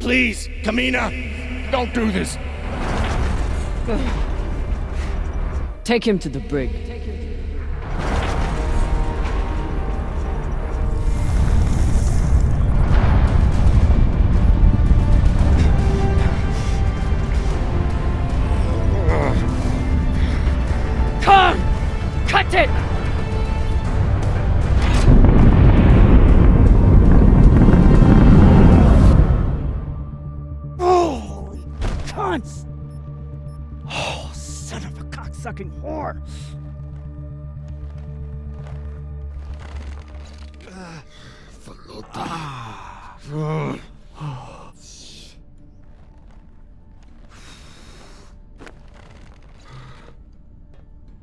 Please, Kamina, don't do this. Take him to the brig. Come! Cut it! Holy cunts! Oh, son of a cocksucking whore!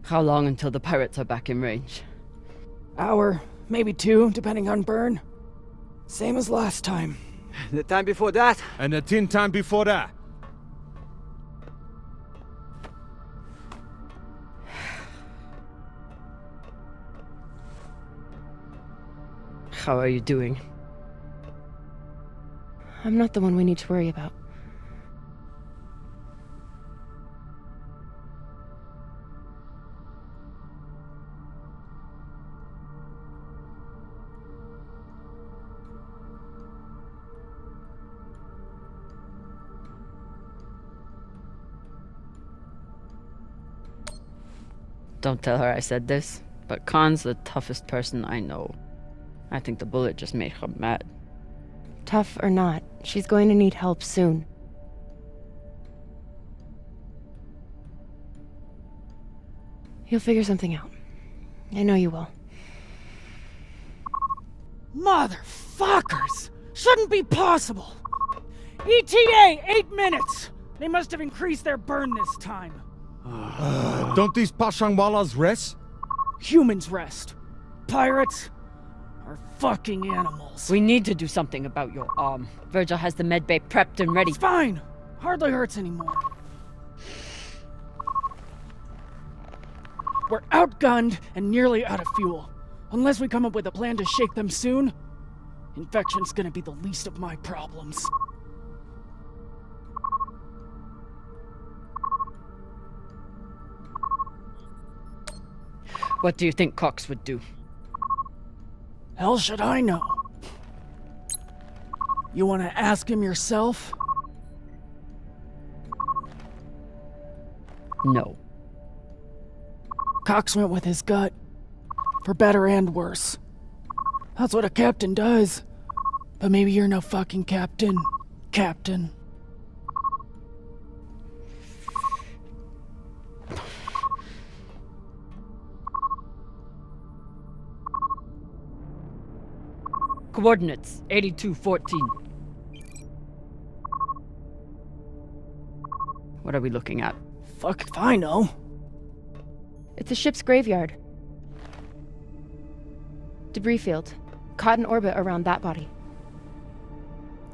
How long until the pirates are back in range? Hour, maybe 2, depending on burn. Same as last time. The time before that? And the 10 time before that. How are you doing? I'm not the one we need to worry about. Don't tell her I said this, but Khan's the toughest person I know. I think the bullet just made her mad. Tough or not, she's going to need help soon. You'll figure something out. I know you will. Motherfuckers! Shouldn't be possible! ETA, 8 minutes! They must have increased their burn this time. Don't these Pashangwalas rest? Humans rest. Pirates are fucking animals. We need to do something about your arm. Virgil has the medbay prepped and ready. It's fine. Hardly hurts anymore. We're outgunned and nearly out of fuel. Unless we come up with a plan to shake them soon, infection's gonna be the least of my problems. What do you think Cox would do? Hell should I know? You wanna ask him yourself? No. Cox went with his gut. For better and worse. That's what a captain does. But maybe you're no fucking captain. Captain. Coordinates 8214. What are we looking at? Fuck if I know. It's a ship's graveyard. Debris field. Caught in orbit around that body.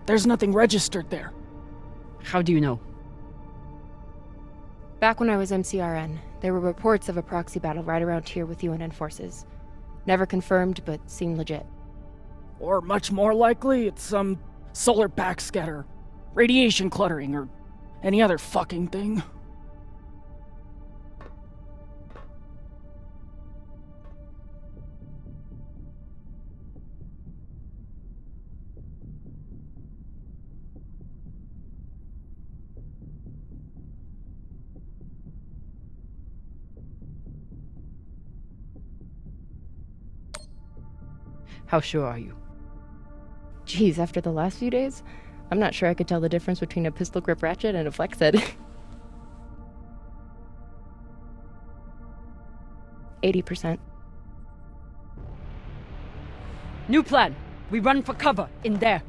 There's nothing registered there. How do you know? Back when I was MCRN, there were reports of a proxy battle right around here with UNN forces. Never confirmed, but seemed legit. Or much more likely, it's some solar backscatter, radiation cluttering, or any other fucking thing. How sure are you? Geez, after the last few days, I'm not sure I could tell the difference between a pistol grip ratchet and a flex head. 80%. New plan. We run for cover in there.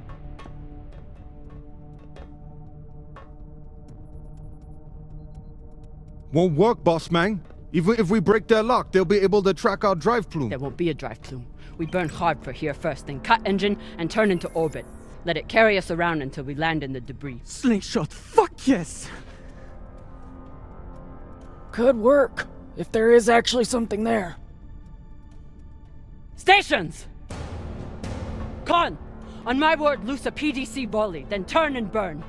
Won't work, boss man. Even if we break their lock, they'll be able to track our drive plume. There won't be a drive plume. We burn hard for here first, then cut engine and turn into orbit. Let it carry us around until we land in the debris. Slingshot, fuck yes! Could work, if there is actually something there. Stations! Khan, On my word, loose a PDC volley, then turn and burn.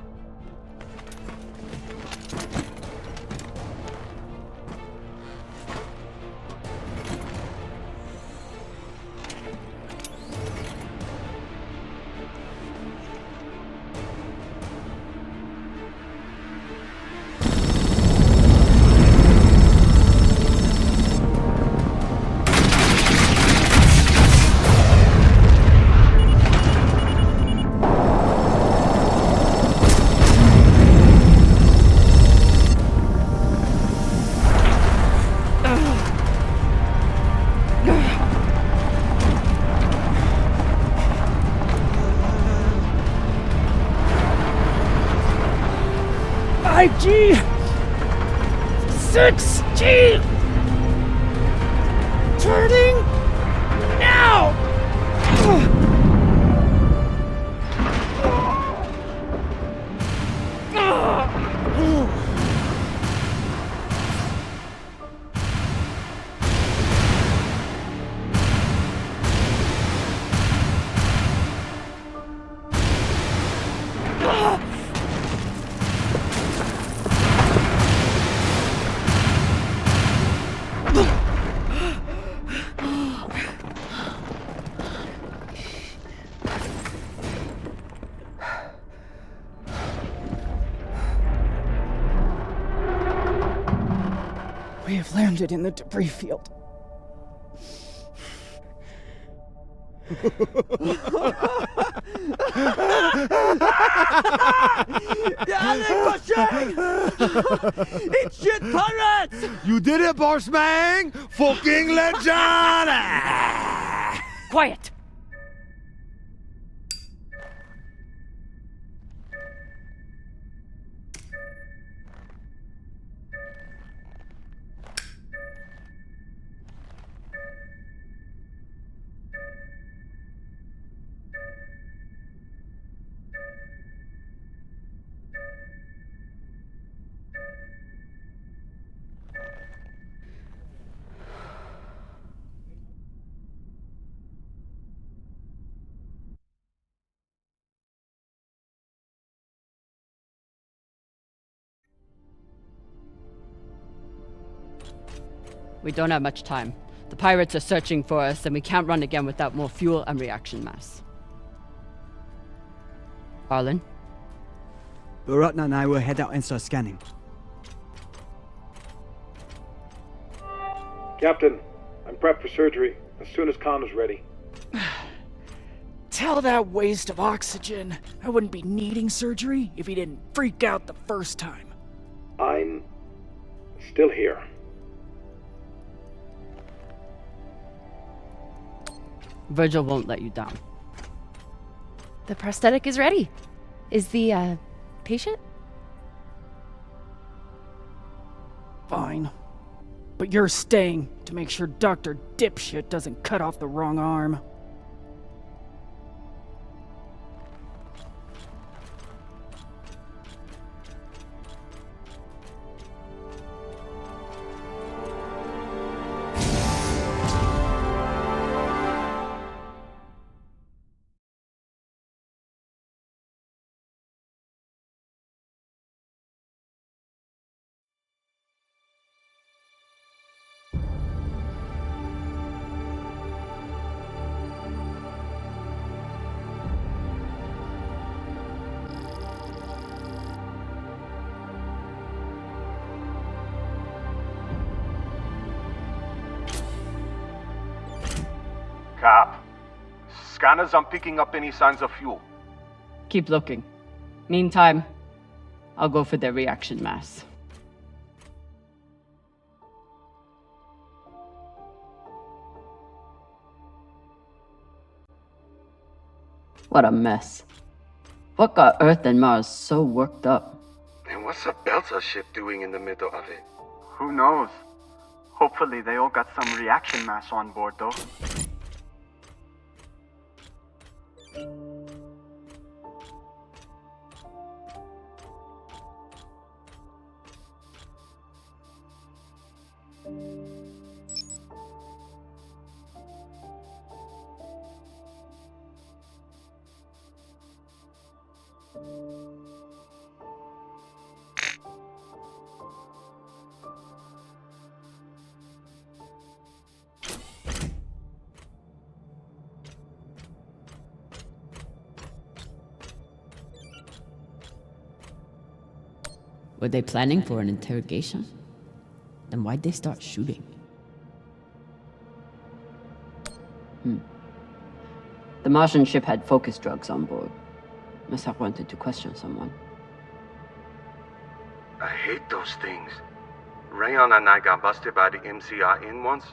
G 6G turning now. We have landed in the debris field. It's shit pirates! You did it, Bossman! Fucking legend! Quiet! We don't have much time. The pirates are searching for us, and we can't run again without more fuel and reaction mass. Arlen? Baratna and I will head out and start scanning. Captain, I'm prepped for surgery as soon as Khan is ready. Tell that waste of oxygen I wouldn't be needing surgery if he didn't freak out the first time. I'm still here. Virgil won't let you down. The prosthetic is ready. Is the, patient? Fine. But you're staying to make sure Dr. Dipshit doesn't cut off the wrong arm. Cap, scanners aren't picking up any signs of fuel. Keep looking. Meantime, I'll go for their reaction mass. What a mess. What got Earth and Mars so worked up? And what's a Belter ship doing in the middle of it? Who knows? Hopefully they all got some reaction mass on board, though. Were they planning for an interrogation? Then why'd they start shooting? The Martian ship had focus drugs on board. Must have wanted to question someone. I hate those things. Rayon and I got busted by the MCRN once.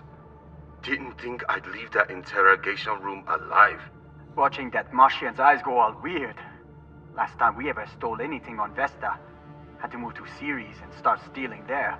Didn't think I'd leave that interrogation room alive. Watching that Martian's eyes go all weird. Last time we ever stole anything on Vesta, had to move to Ceres and start stealing there.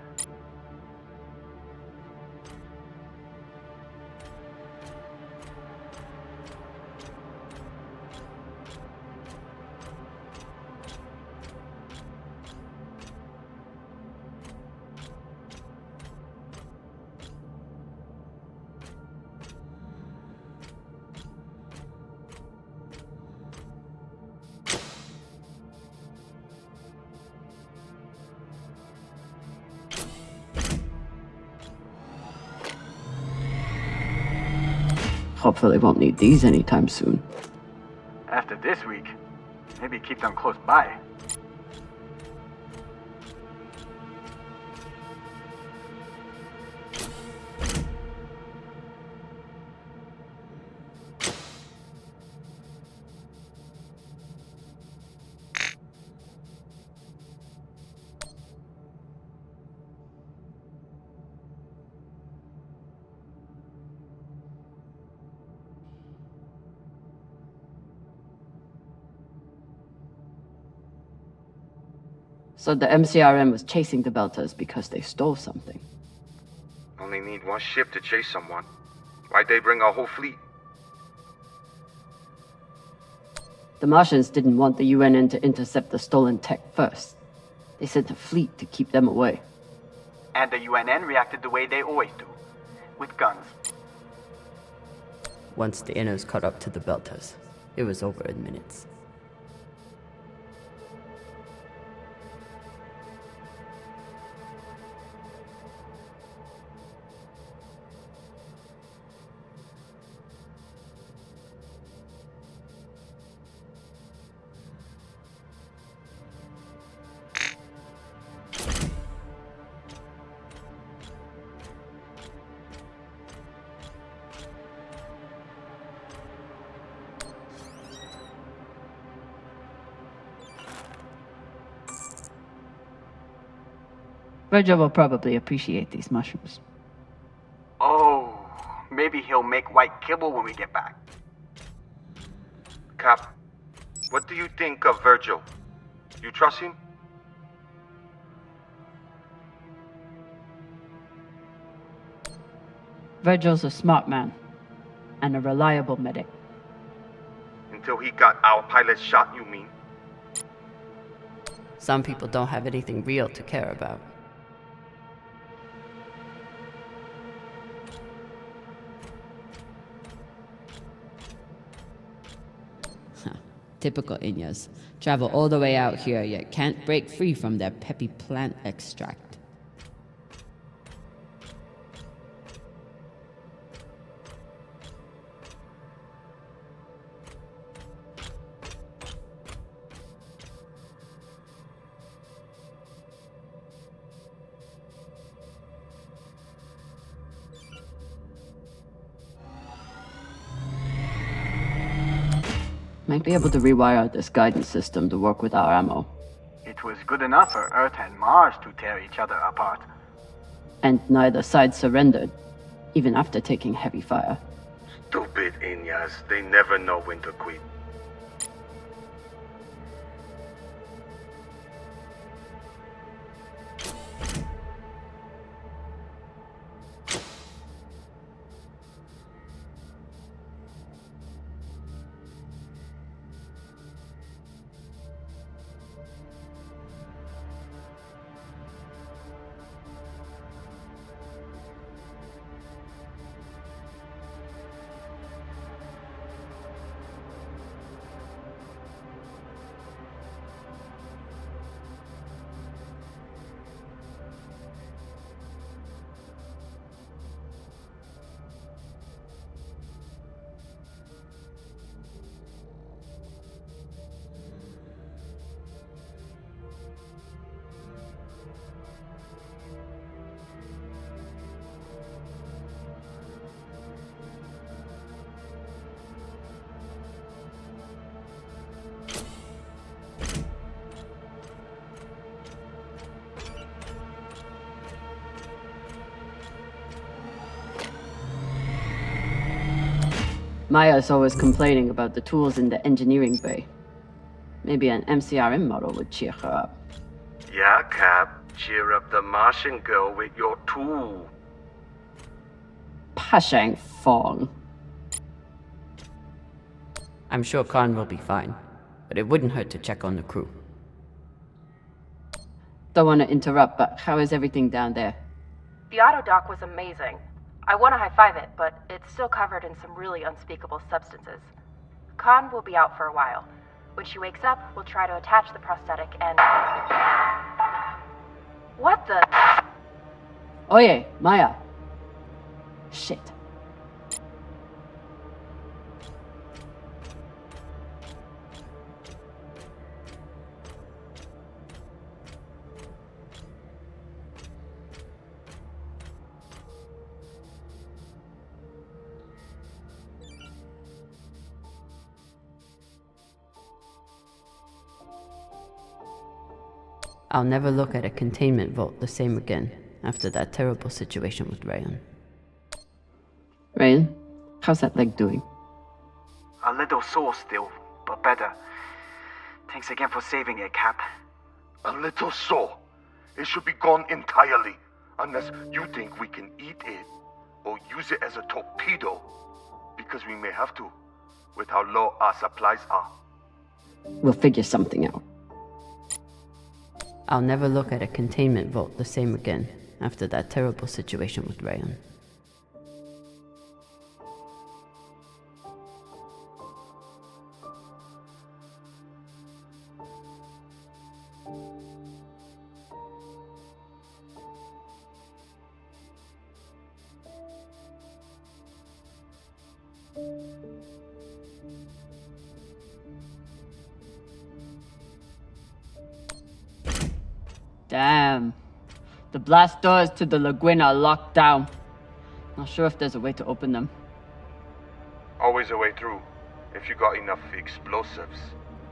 Hopefully won't need these anytime soon. After this week, maybe keep them close by. So the MCRM was chasing the Beltas because they stole something. Only need one ship to chase someone. Why'd they bring a whole fleet? The Martians didn't want the UNN to intercept the stolen tech first. They sent a fleet to keep them away. And the UNN reacted the way they always do, with guns. Once the Innos caught up to the Beltas, it was over in minutes. Virgil will probably appreciate these mushrooms. Oh, maybe he'll make white kibble when we get back. Cap, what do you think of Virgil? You trust him? Virgil's a smart man, and a reliable medic. Until he got our pilot shot, you mean? Some people don't have anything real to care about. Typical Inyas. Travel all the way out here, yet can't break free from their peppy plant extract. Might be able to rewire this guidance system to work with our ammo. It was good enough for Earth and Mars to tear each other apart. And neither side surrendered, even after taking heavy fire. Stupid Inyas, they never know when to quit. Maya's always complaining about the tools in the engineering bay. Maybe an MCRM model would cheer her up. Yeah, Cap. Cheer up the Martian girl with your tool. Pashang Fong. I'm sure Khan will be fine, but it wouldn't hurt to check on the crew. Don't want to interrupt, but how is everything down there? The auto dock was amazing. I want to high-five it, but it's still covered in some really unspeakable substances. Khan will be out for a while. When she wakes up, we'll try to attach the prosthetic and... What the... Oye, Maya. Shit. I'll never look at a containment vault the same again after that terrible situation with Rayan. Rayan, how's that leg doing? A little sore still, but better. Thanks again for saving it, Cap. A little sore. It should be gone entirely, unless you think we can eat it or use it as a torpedo, because we may have to, with how low our supplies are. We'll figure something out. I'll never look at a containment vault the same again after that terrible situation with Rayan. Damn. The blast doors to the lagoon are locked down. Not sure if there's a way to open them. Always a way through, if you got enough explosives.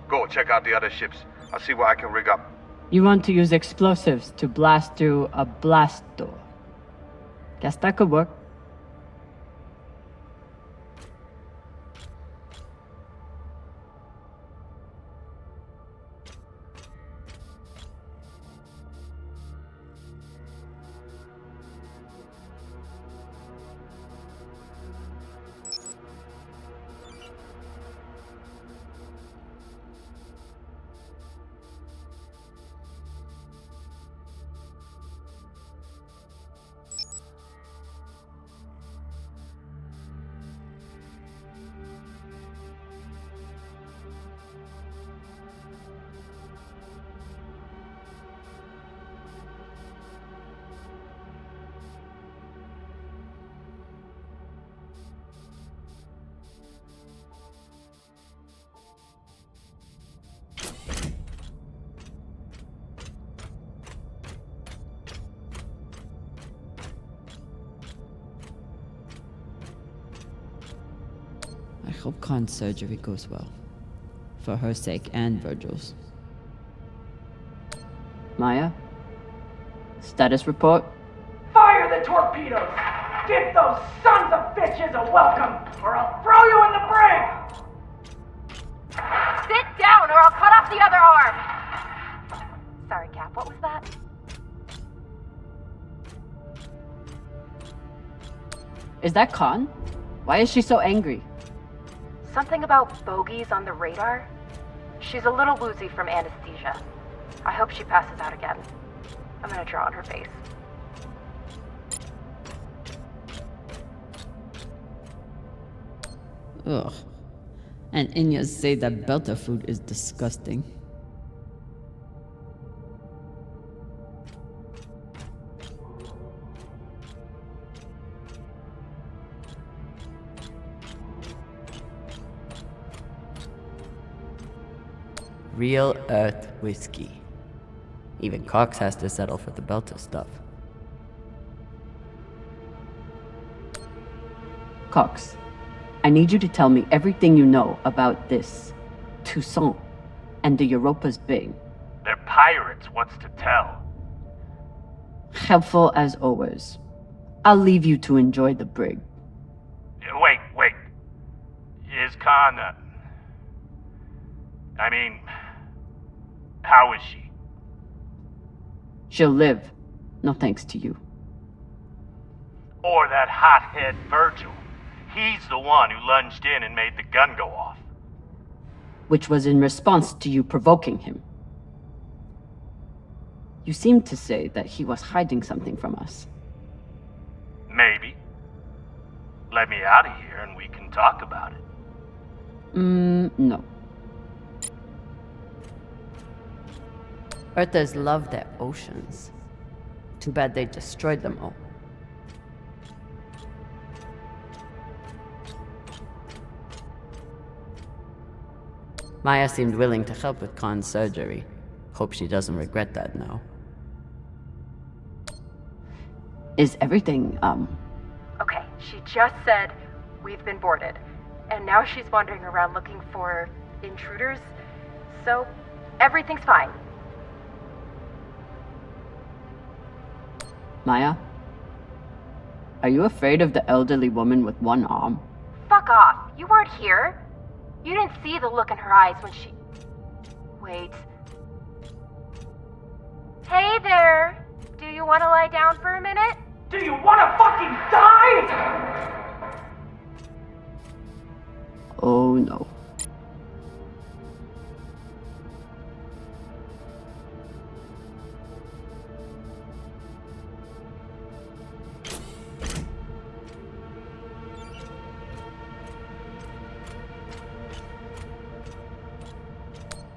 Go, check out the other ships. I'll see what I can rig up. You want to use explosives to blast through a blast door. Guess that could work. I hope Khan's surgery goes well. For her sake and Virgil's. Maya? Status report? Fire the torpedoes! Give those sons of bitches a welcome, or I'll throw you in the brig! Sit down, or I'll cut off the other arm! Sorry, Cap, what was that? Is that Khan? Why is she so angry? Something about bogeys on the radar? She's a little woozy from anesthesia. I hope she passes out again. I'm gonna draw on her face. Ugh. And Inyas say that Belter food is disgusting. Real Earth whiskey. Even Cox has to settle for the Belter stuff. Cox, I need you to tell me everything you know about this Toussaint and the Europa's Bay. They're pirates, what's to tell? Helpful as always. I'll leave you to enjoy the brig. Wait. Is Khan, how is she? She'll live. No thanks to you. Or that hothead Virgil. He's the one who lunged in and made the gun go off. Which was in response to you provoking him. You seemed to say that he was hiding something from us. Maybe. Let me out of here and we can talk about it. No. Earthers love their oceans. Too bad they destroyed them all. Maya seemed willing to help with Khan's surgery. Hope she doesn't regret that now. Is everything, Okay, she just said we've been boarded. And now she's wandering around looking for intruders. So, everything's fine. Maya? Are you afraid of the elderly woman with one arm? Fuck off. You weren't here. You didn't see the look in her eyes when she... Wait. Hey there! Do you want to lie down for a minute? Do you want to fucking die? Oh no.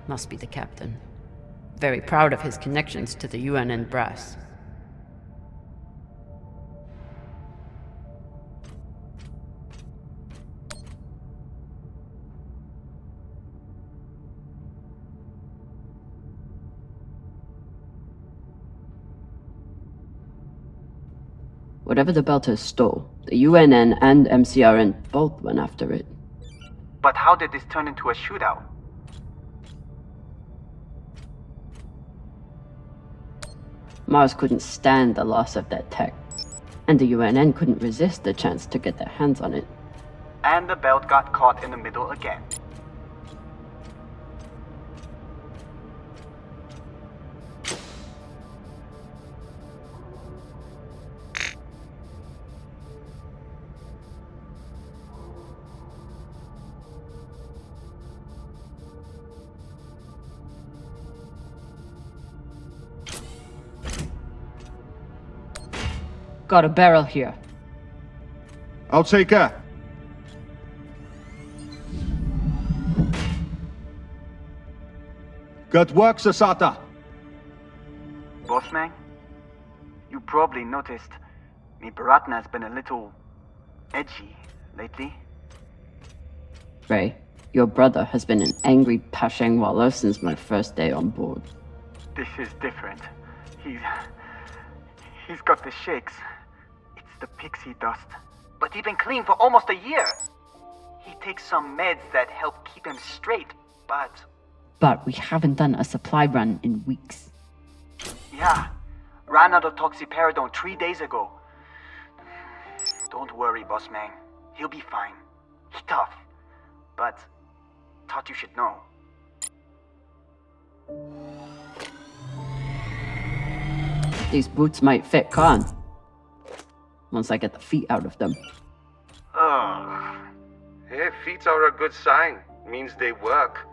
Must be the captain. Very proud of his connections to the UNN brass. Whatever the Belters stole, the UNN and MCRN both went after it. But how did this turn into a shootout? Mars couldn't stand the loss of that tech, and the UNN couldn't resist the chance to get their hands on it. And the belt got caught in the middle again. Got a barrel here. I'll take her. Good work, Sasata. Bossman, you probably noticed me Baratna's been a little edgy lately. Ray, your brother has been an angry Pashang Wallow since my first day on board. This is different. He's got the shakes. It's the pixie dust. But he's been clean for almost a year. He takes some meds that help keep him straight, but... But we haven't done a supply run in weeks. Yeah, ran out of toxiperidone 3 days ago. Don't worry, Bossman. He'll be fine. He's tough. But thought you should know. These boots might fit Khan. Once I get the feet out of them. Ugh. Hey, feet are a good sign. Means they work.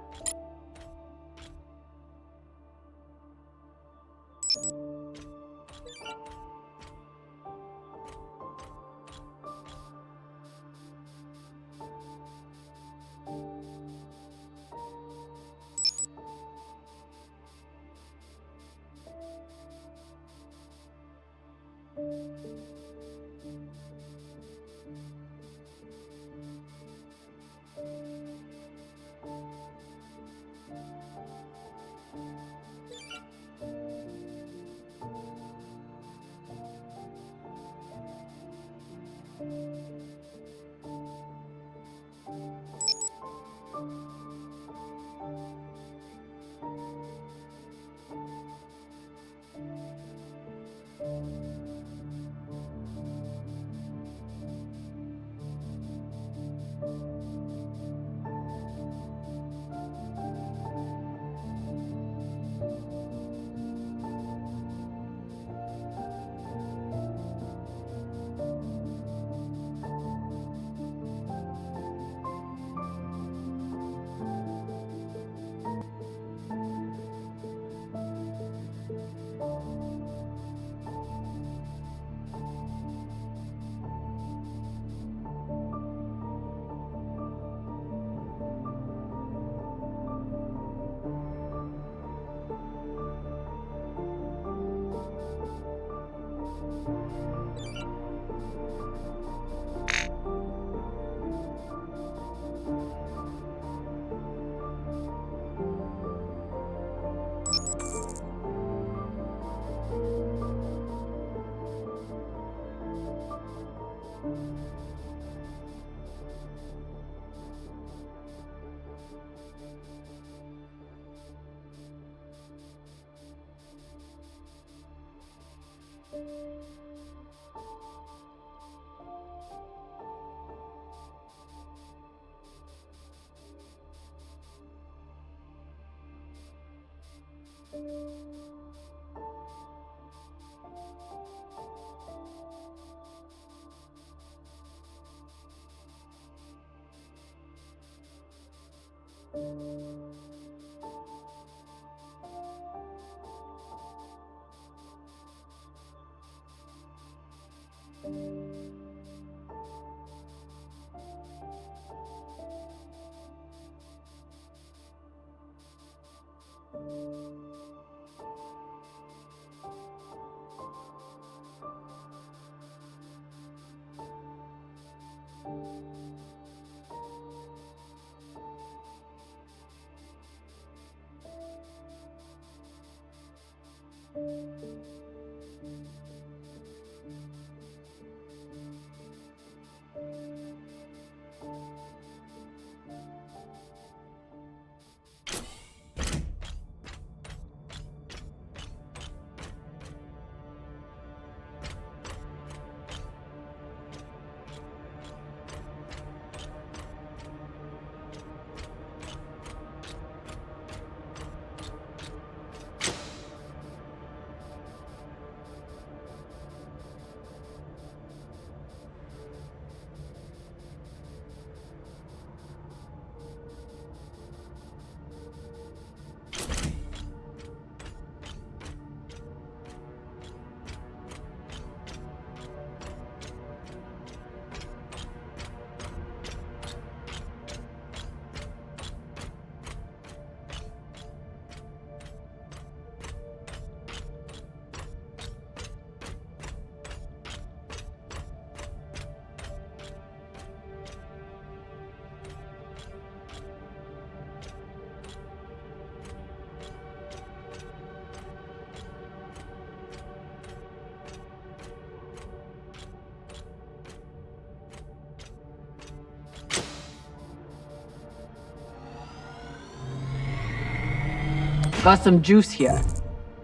Got some juice here.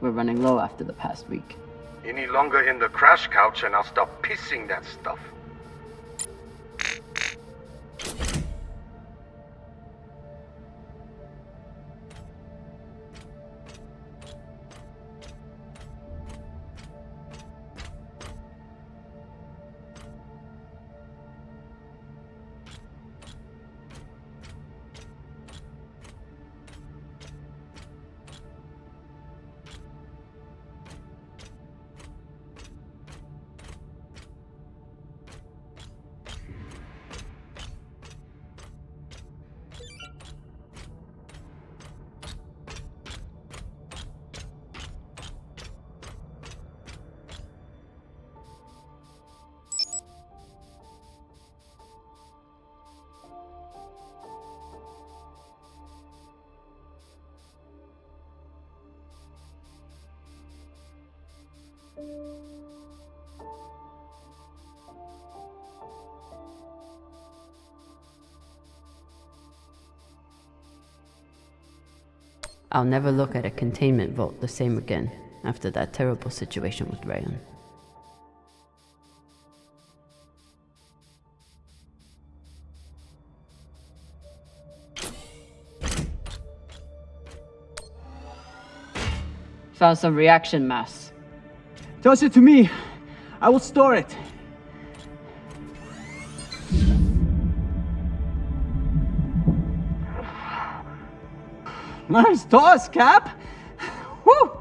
We're running low after the past week. Any longer in the crash couch and I'll stop pissing that stuff. I'll never look at a containment vault the same again after that terrible situation with Rayon. Found some reaction mass. Toss it to me. I will store it. Nice toss, Cap. Woo!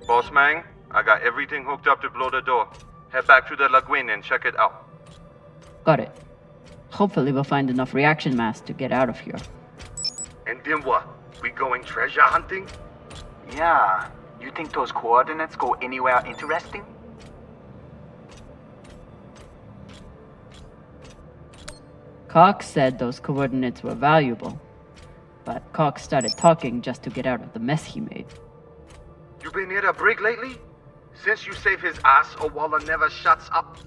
Boss Mang, I got everything hooked up to blow the door. Head back to the lagoon and check it out. Got it. Hopefully we'll find enough reaction mass to get out of here. And then what? We going treasure hunting? Yeah. You think those coordinates go anywhere interesting? Cox said those coordinates were valuable, but Cox started talking just to get out of the mess he made. You been near a brig lately? Since you save his ass, Owala never shuts up.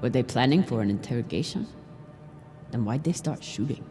Were they planning for an interrogation? Then why'd they start shooting?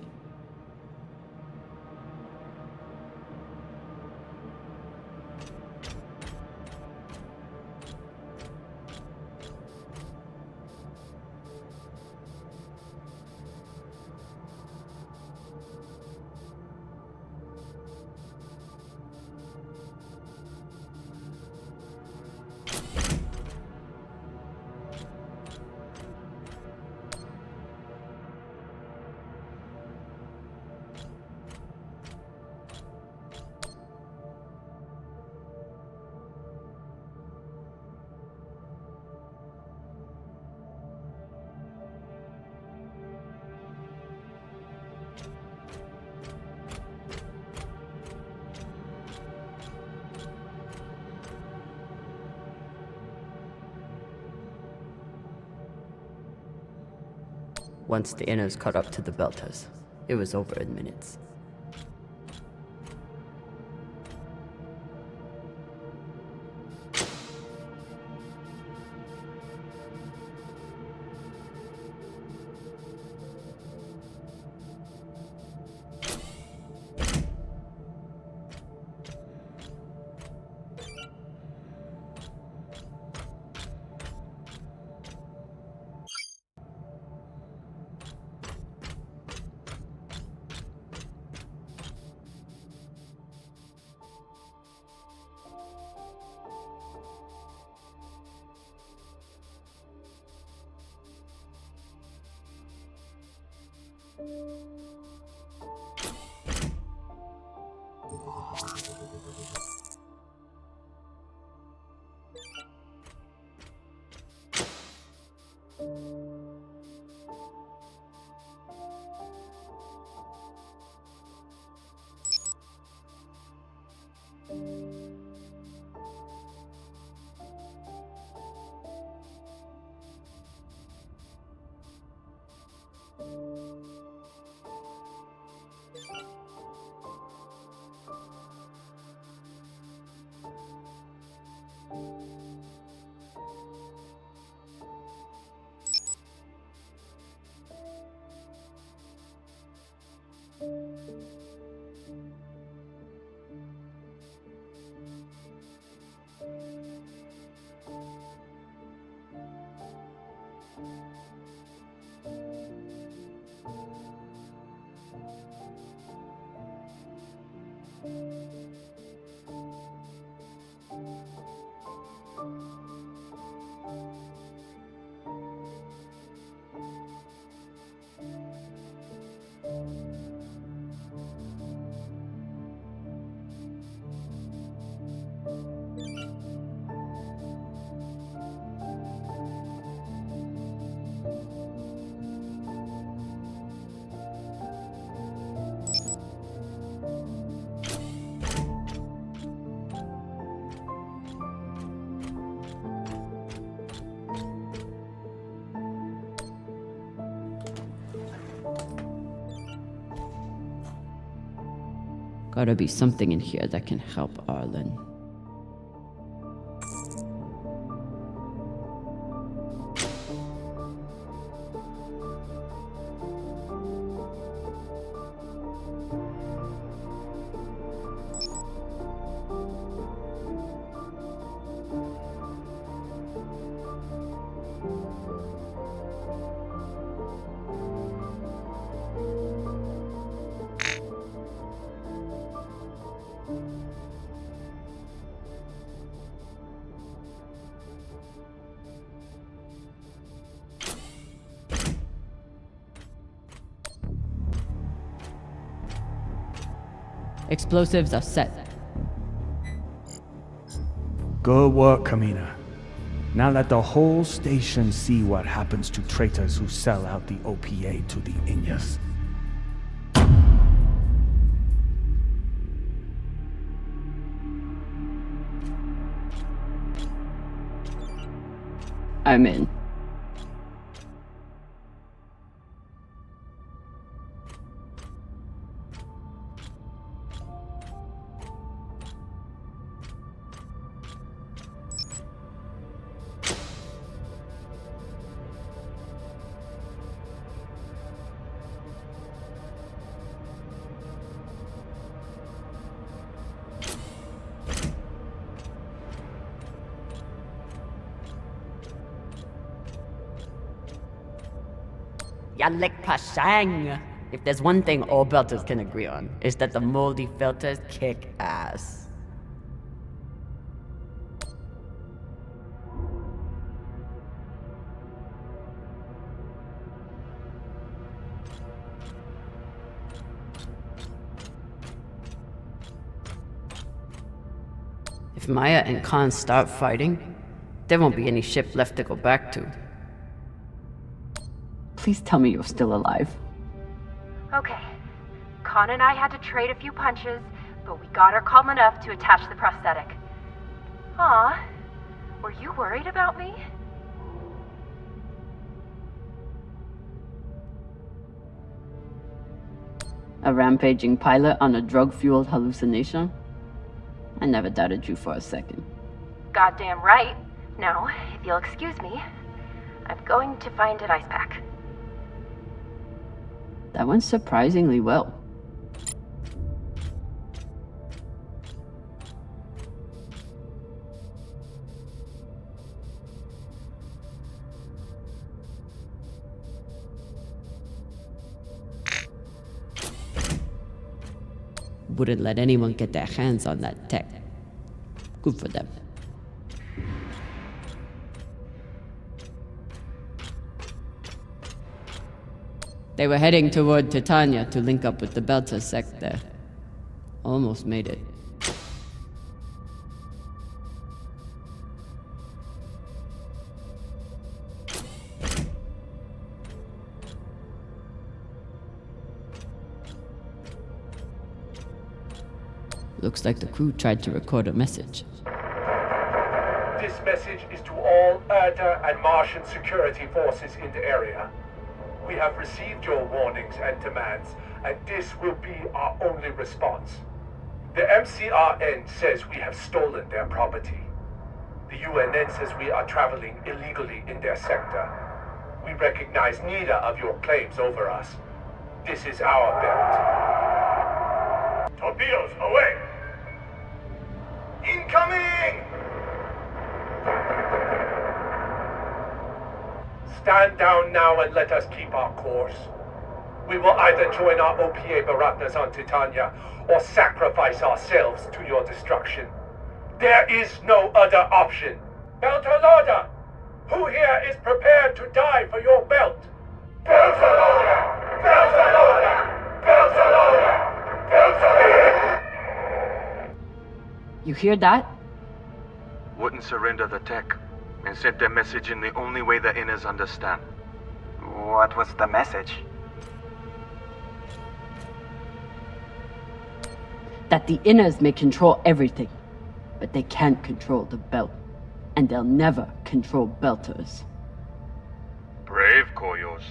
Once the inners caught up to the belters, it was over in minutes. Gotta be something in here that can help Arlen. Explosives are set. Good work, Kamina. Now let the whole station see what happens to traitors who sell out the OPA to the Inyas. I'm in. Yalik Pashang. If there's one thing all belters can agree on, it's that the moldy filters kick ass. If Maya and Khan start fighting, there won't be any ship left to go back to. Please tell me you're still alive. Okay. Khan and I had to trade a few punches, but we got her calm enough to attach the prosthetic. Aw, were you worried about me? A rampaging pilot on a drug-fueled hallucination? I never doubted you for a second. Goddamn right. Now, if you'll excuse me, I'm going to find an ice pack. That went surprisingly well. Wouldn't let anyone get their hands on that tech. Good for them. They were heading toward Titania to link up with the Belter sect there. Almost made it. Looks like the crew tried to record a message. This message is to all Erda and Martian security forces in the area. We have received your warnings and demands, and this will be our only response. The MCRN says we have stolen their property. The UNN says we are traveling illegally in their sector. We recognize neither of your claims over us. This is our belt. Torpedoes away! Incoming! Stand down now and let us keep our course. We will either join our OPA Baratnas on Titania or sacrifice ourselves to your destruction. There is no other option. Beltalada! Who here is prepared to die for your belt? Beltalada! Beltalada! Beltalada! Beltalada! You hear that? Wouldn't surrender the tech and sent their message in the only way the inners understand. What was the message? That the inners may control everything, but they can't control the belt. And they'll never control belters. Brave, Koyos.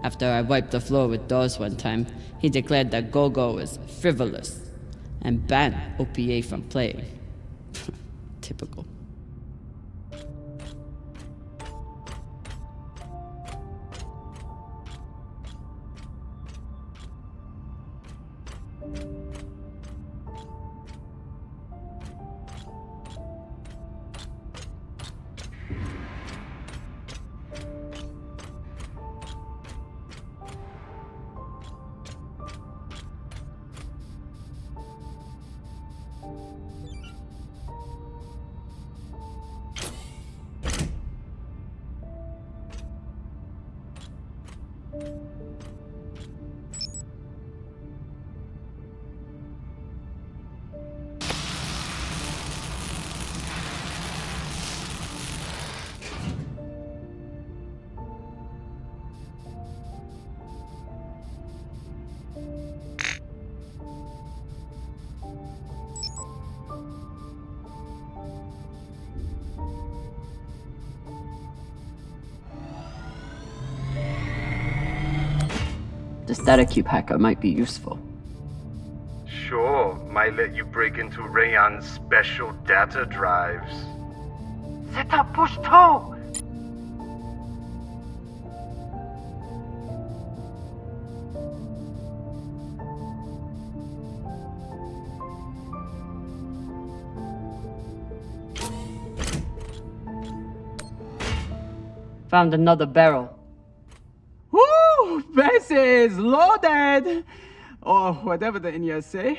After I wiped the floor with Dawes one time, he declared that Gogo was frivolous and banned OPA from playing. Typical. The static cube hacker might be useful. Sure, might let you break into Rayon's special data drives. Set up push toe! Found another barrel. Woo! This is loaded! Or whatever the Indians say.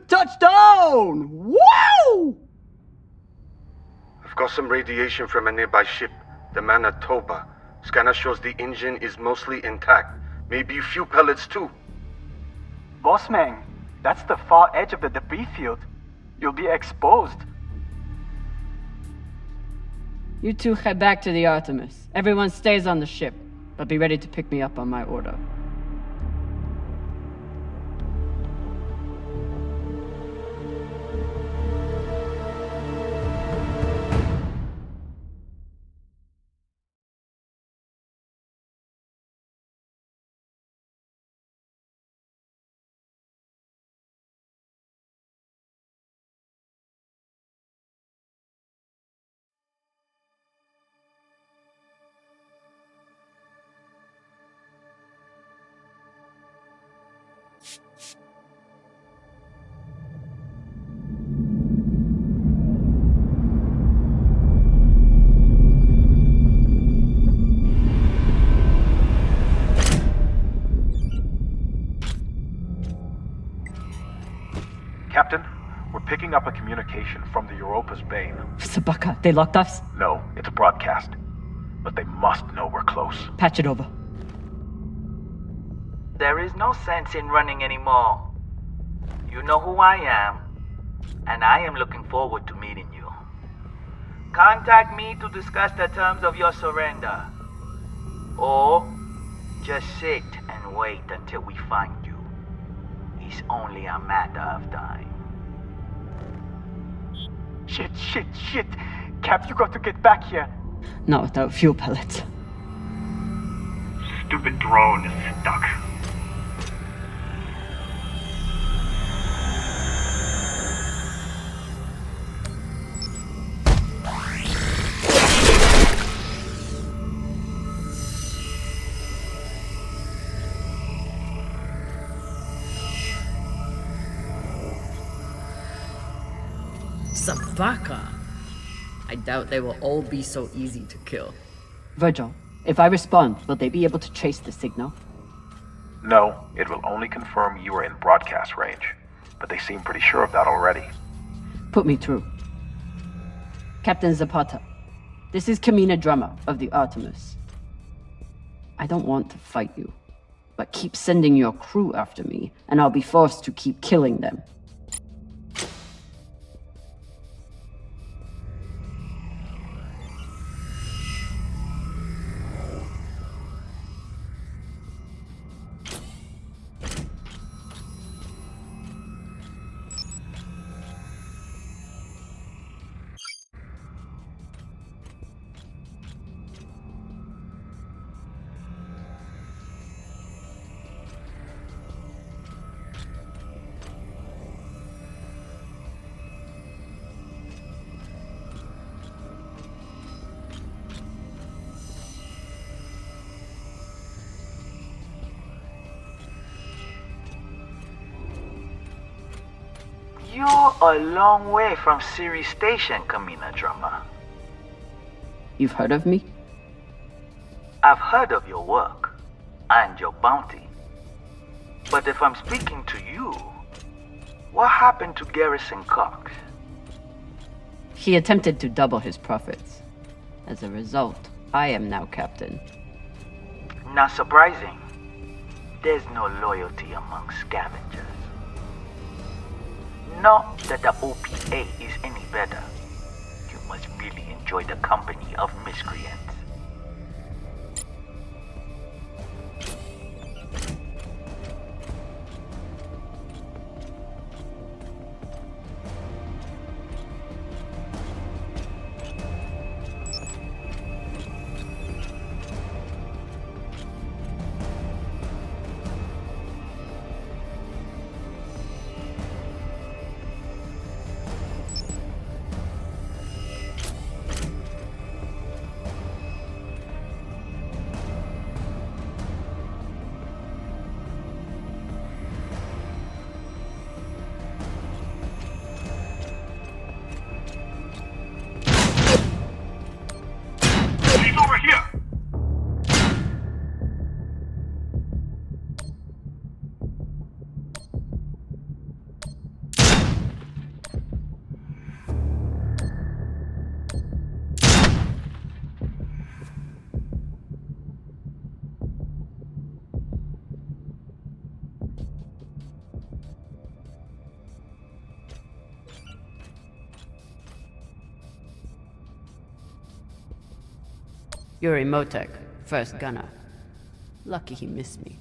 Touchdown! Woo! I've got some radiation from a nearby ship, the Manitoba. Scanner shows the engine is mostly intact. Maybe a few pellets too. Boss man, that's the far edge of the debris field. You'll be exposed. You two head back to the Artemis. Everyone stays on the ship, but be ready to pick me up on my order. Captain, we're picking up a communication from the Europa's Bane. Sabaka, they locked us? No, it's a broadcast. But they must know we're close. Patch it over. There is no sense in running anymore. You know who I am, and I am looking forward to meeting you. Contact me to discuss the terms of your surrender. Or just sit and wait until we find you. It's only a matter of time. Shit. Cap, you got to get back here. Not without fuel pellets. Stupid drone is stuck. Sabaka! I doubt they will all be so easy to kill. Virgil, if I respond, will they be able to trace the signal? No, it will only confirm you are in broadcast range. But they seem pretty sure of that already. Put me through. Captain Zapata, this is Kamina Drummer of the Artemis. I don't want to fight you, but keep sending your crew after me, and I'll be forced to keep killing them. You're a long way from Siri Station, Kamina Drummer. You've heard of me? I've heard of your work and your bounty. But if I'm speaking to you, what happened to Garrison Cox? He attempted to double his profits. As a result, I am now captain. Not surprising. There's no loyalty among scavengers. Not that the OPA is any better. You must really enjoy the company of miscreants. Yuri Motek, first gunner. Lucky he missed me.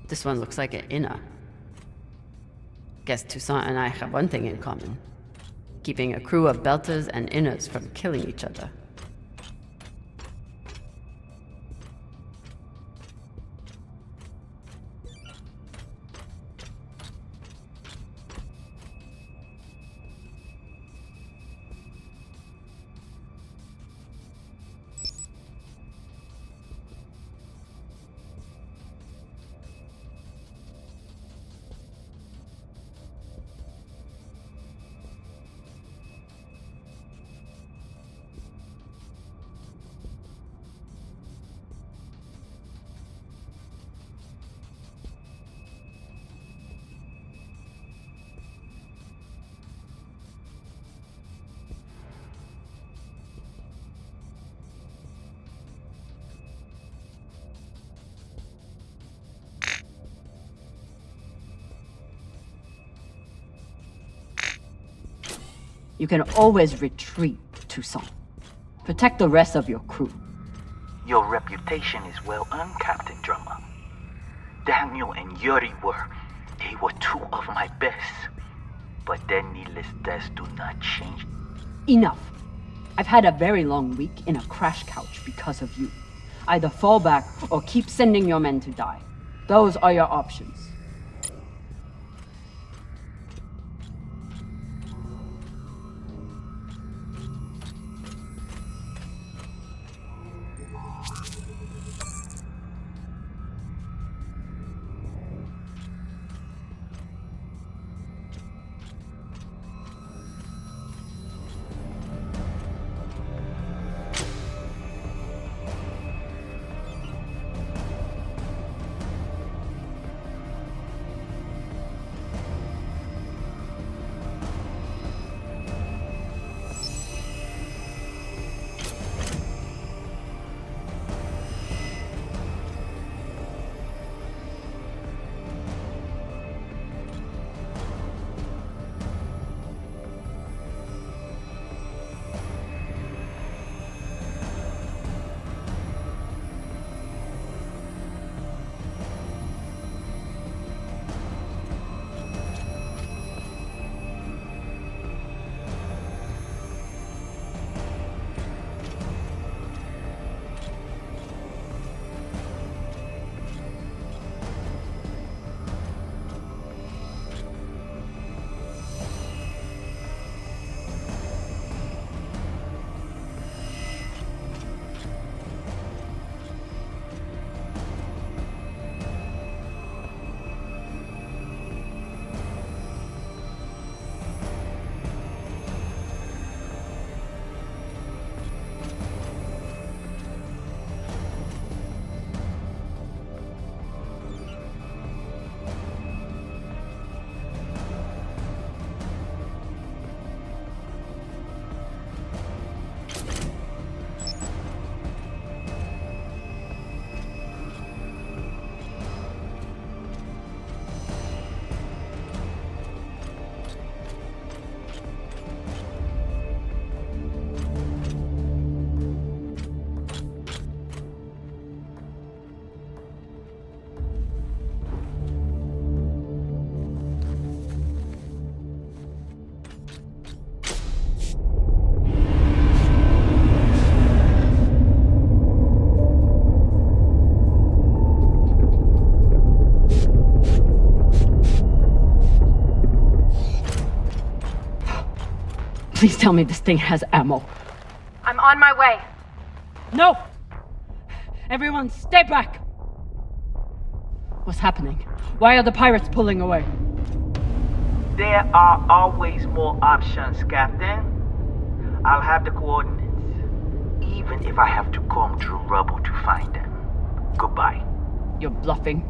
This one looks like an inner. Guess Toussaint and I have one thing in common. Keeping a crew of belters and inners from killing each other. You can always retreat, Toussaint. Protect the rest of your crew. Your reputation is well earned, Captain Drummer. Daniel and Yuri they were two of my best. But their needless deaths do not change. Enough. I've had a very long week in a crash couch because of you. Either fall back or keep sending your men to die. Those are your options. Please tell me this thing has ammo. I'm on my way. No! Everyone, stay back! What's happening? Why are the pirates pulling away? There are always more options, Captain. I'll have the coordinates, even if I have to comb through rubble to find them. Goodbye. You're bluffing.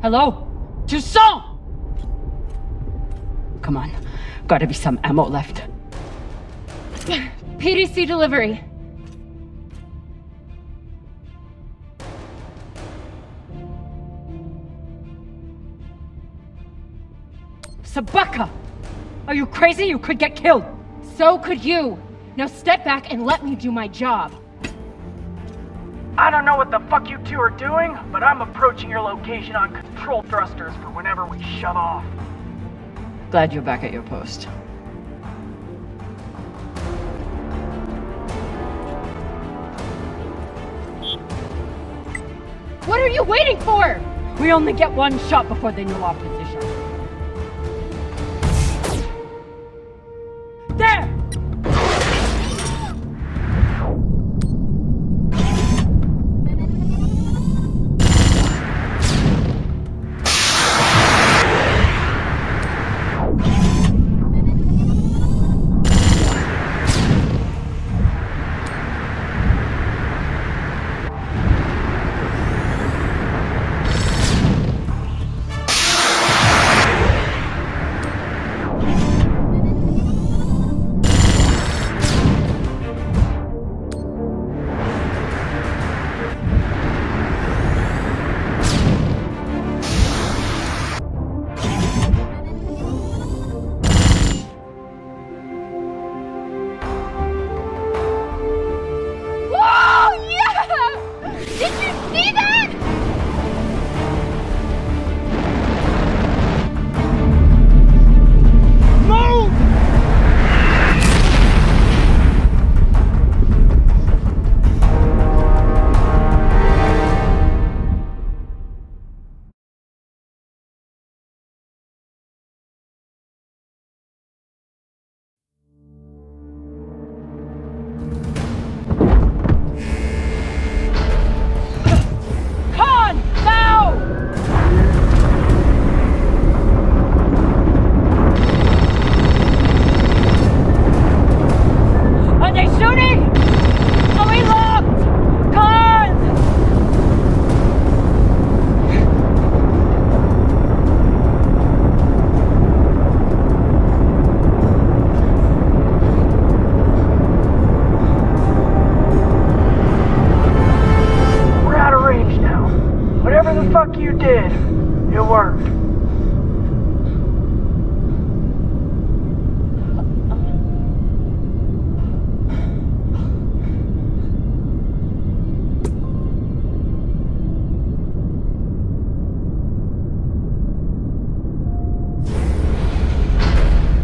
Hello? Toussaint! Come on. Gotta be some ammo left. PDC delivery. Sabaka! Are you crazy? You could get killed! So could you! Now step back and let me do my job. I don't know what the fuck you two are doing, but I'm approaching your location on control thrusters for whenever we shut off. Glad you're back at your post. What are you waiting for? We only get one shot before they know our position. There!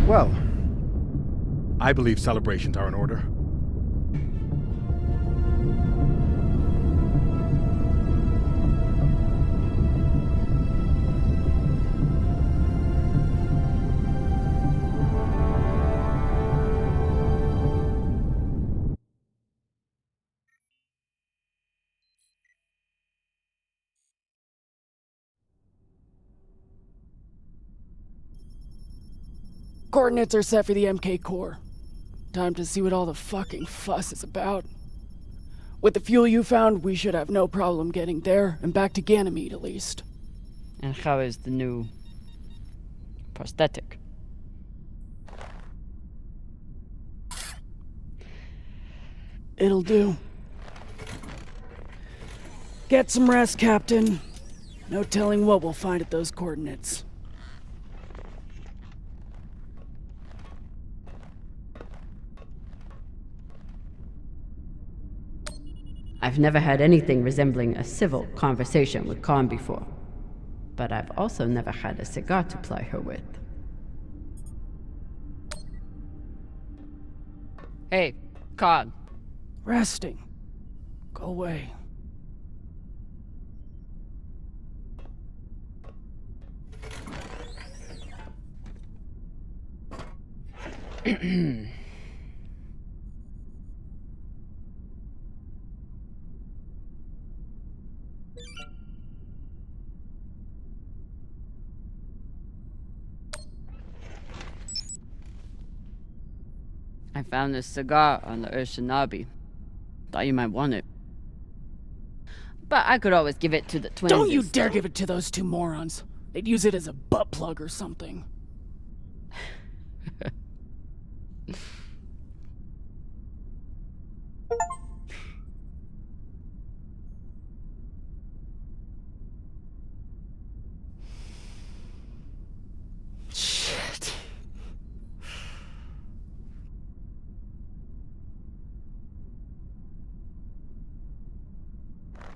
Well, I believe celebrations are in order. Coordinates are set for the MK core. Time to see what all the fucking fuss is about. With the fuel you found, we should have no problem getting there and back to Ganymede at least. And how is the new prosthetic? It'll do. Get some rest, Captain. No telling what we'll find at those coordinates. I've never had anything resembling a civil conversation with Khan before, but I've also never had a cigar to ply her with. Hey, Khan. Resting. Go away. I found this cigar on the Urshanabi. Thought you might want it. But I could always give it to the twins. Don't you dare give it to those two morons. They'd use it as a butt plug or something. Shit.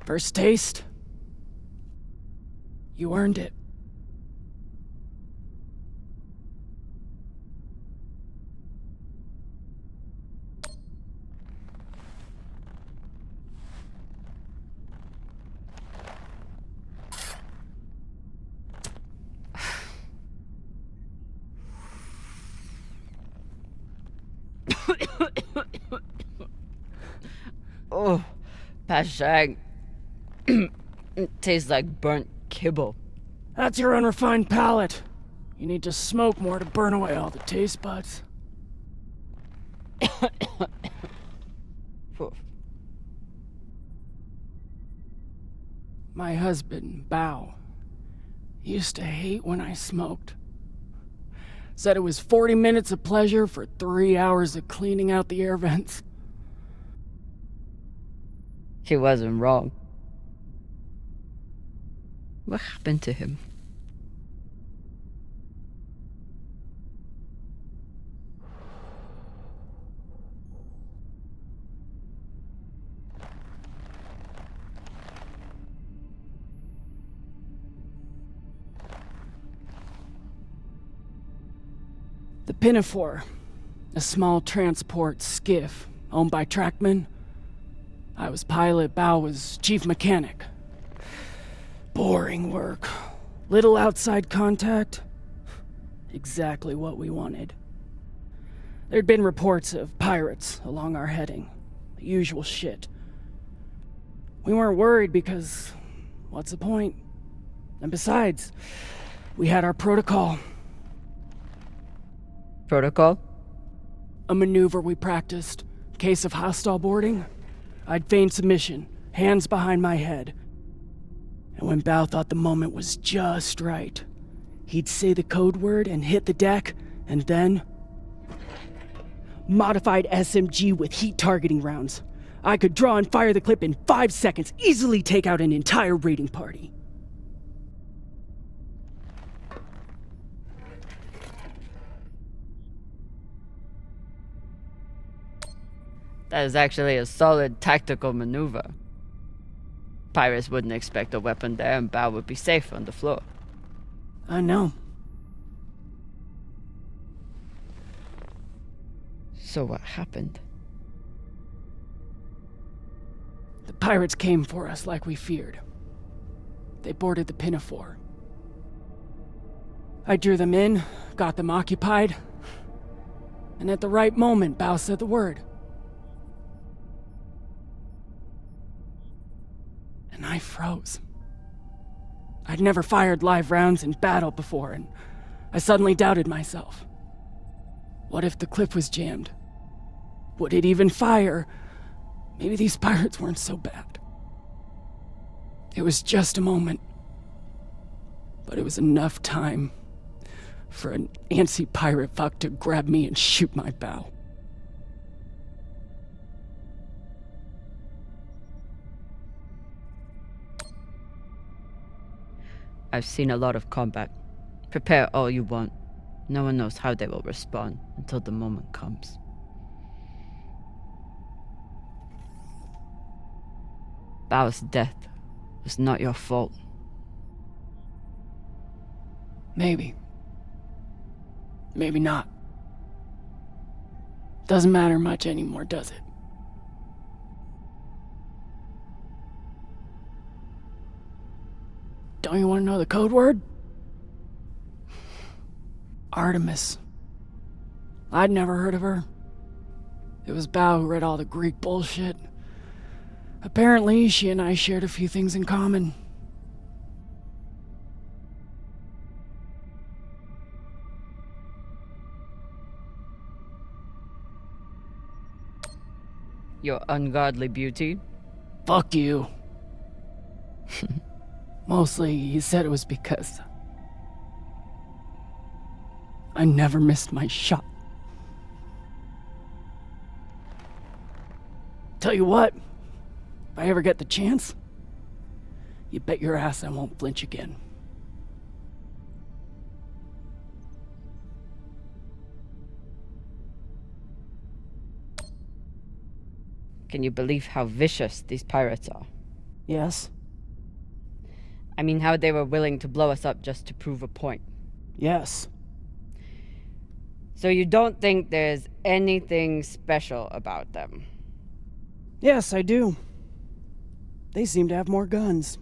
First taste? You earned it. Oh, Pashang. It tastes like burnt kibble. That's your unrefined palate. You need to smoke more to burn away all the taste buds. My husband, Bao, used to hate when I smoked. Said it was 40 minutes of pleasure for 3 hours of cleaning out the air vents. He wasn't wrong. What happened to him? The Pinafore, a small transport skiff owned by Trackman. I was pilot, Bao was chief mechanic. Boring work. Little outside contact. Exactly what we wanted. There'd been reports of pirates along our heading. The usual shit. We weren't worried because, what's the point? And besides, we had our protocol. Protocol? A maneuver we practiced. Case of hostile boarding, I'd feign submission, hands behind my head. And when Bao thought the moment was just right, he'd say the code word and hit the deck, and then... Modified SMG with heat targeting rounds. I could draw and fire the clip in 5 seconds, easily take out an entire raiding party. That is actually a solid tactical maneuver. Pirates wouldn't expect a weapon there, and Bao would be safe on the floor. I know. So what happened? The pirates came for us like we feared. They boarded the Pinafore. I drew them in, got them occupied, and at the right moment, Bao said the word. And I froze. I'd never fired live rounds in battle before, and I suddenly doubted myself. What if the clip was jammed? Would it even fire? Maybe these pirates weren't so bad. It was just a moment, but it was enough time for an antsy pirate fuck to grab me and shoot my bow. I've seen a lot of combat. Prepare all you want. No one knows how they will respond until the moment comes. Bao's death was not your fault. Maybe. Maybe not. Doesn't matter much anymore, does it? Don't you want to know the code word? Artemis. I'd never heard of her. It was Bao who read all the Greek bullshit. Apparently, she and I shared a few things in common. Your ungodly beauty? Fuck you. Mostly, he said it was because I never missed my shot. Tell you what, if I ever get the chance, you bet your ass I won't flinch again. Can you believe how vicious these pirates are? Yes? I mean, how they were willing to blow us up just to prove a point. Yes. So you don't think there's anything special about them? Yes, I do. They seem to have more guns.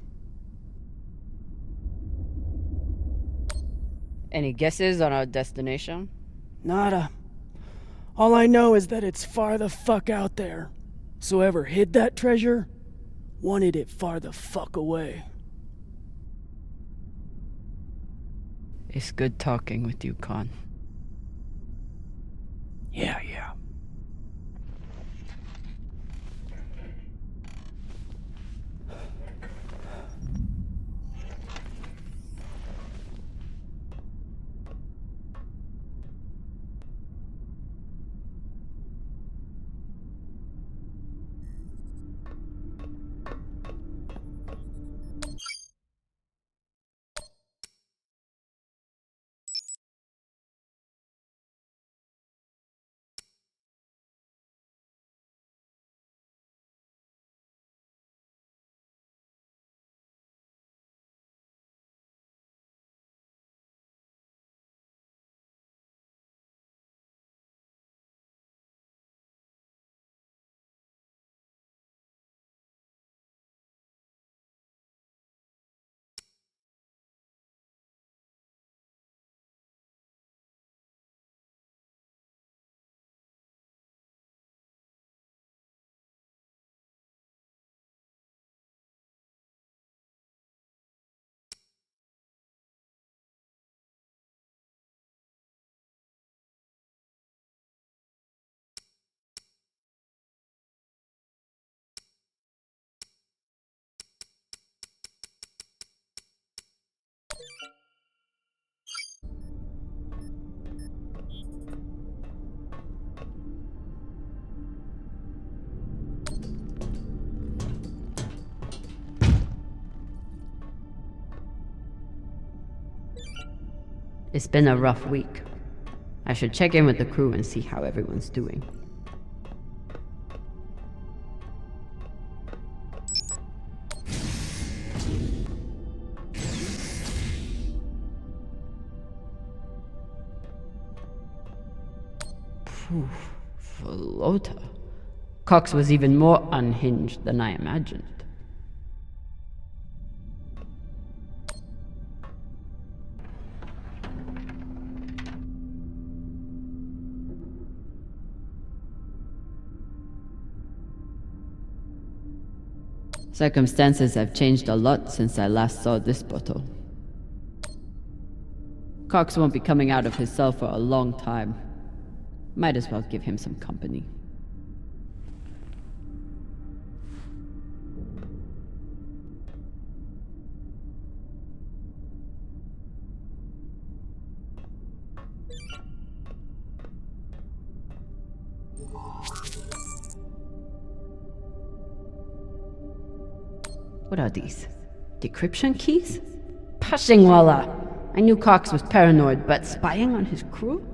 Any guesses on our destination? Nada. All I know is that it's far the fuck out there. So whoever hid that treasure wanted it far the fuck away. It's good talking with you, Khan. Yeah. It's been a rough week. I should check in with the crew and see how everyone's doing. Phew, Volota. Cox was even more unhinged than I imagined. Circumstances have changed a lot since I last saw this bottle. Cox won't be coming out of his cell for a long time. Might as well give him some company. What are these? Decryption keys? Pashingwala! I knew Cox was paranoid, but spying on his crew?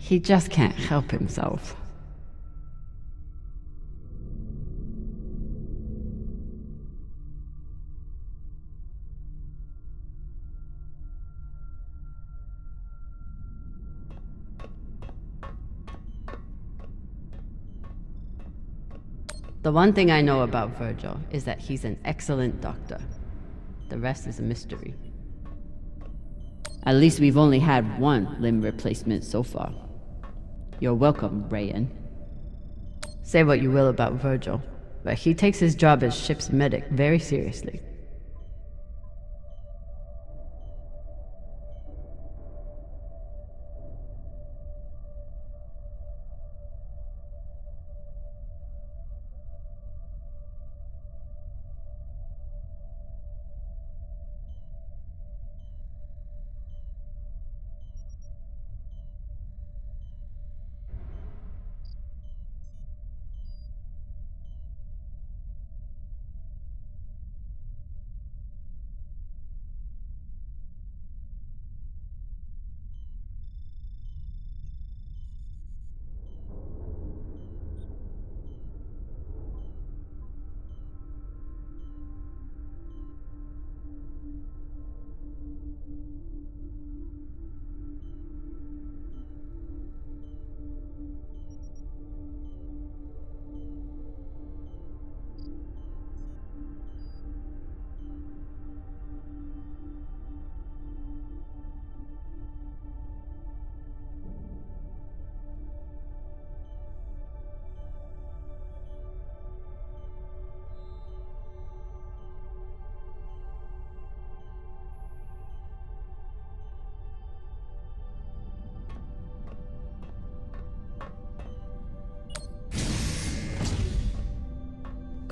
He just can't help himself. The one thing I know about Virgil is that he's an excellent doctor. The rest is a mystery. At least we've only had one limb replacement so far. You're welcome, Rayan. Say what you will about Virgil, but he takes his job as ship's medic very seriously.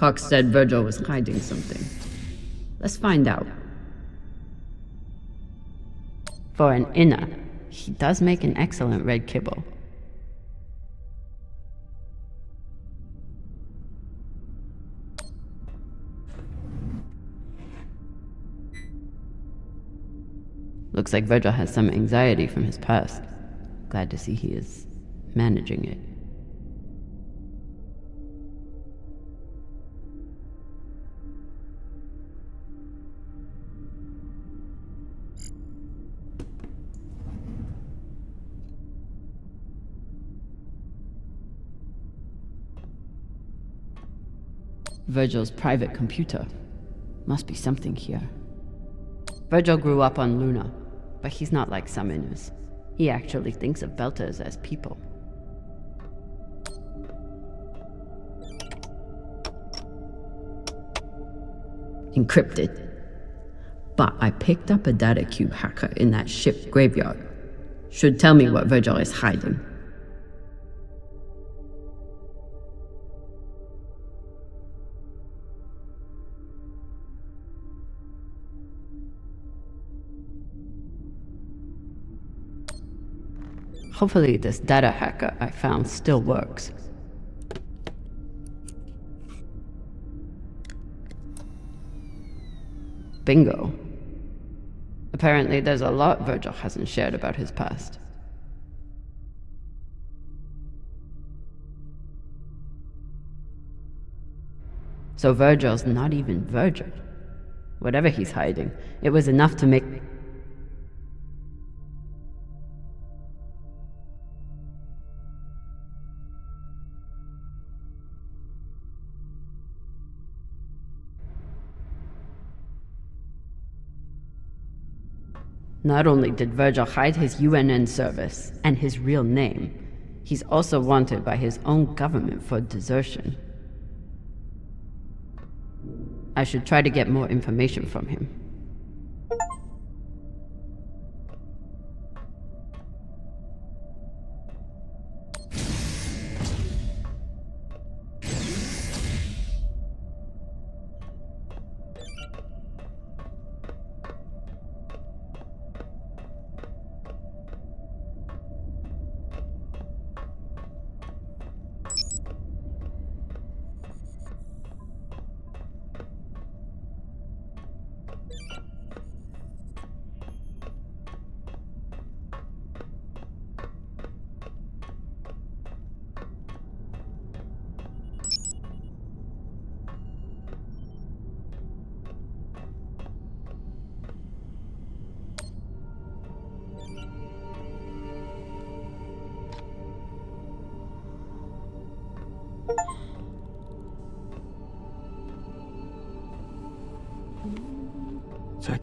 Cox said Virgil was hiding something. Let's find out. For an inner, he does make an excellent red kibble. Looks like Virgil has some anxiety from his past. Glad to see he is managing it. Virgil's private computer. Must be something here. Virgil grew up on Luna, but he's not like some Inners. He actually thinks of Belters as people. Encrypted. But I picked up a data cube hacker in that ship graveyard. Should tell me what Virgil is hiding. Hopefully this data hacker I found still works. Bingo. Apparently there's a lot Virgil hasn't shared about his past. So Virgil's not even Virgil. Whatever he's hiding, it was enough to make... Not only did Virgil hide his UNN service and his real name, he's also wanted by his own government for desertion. I should try to get more information from him.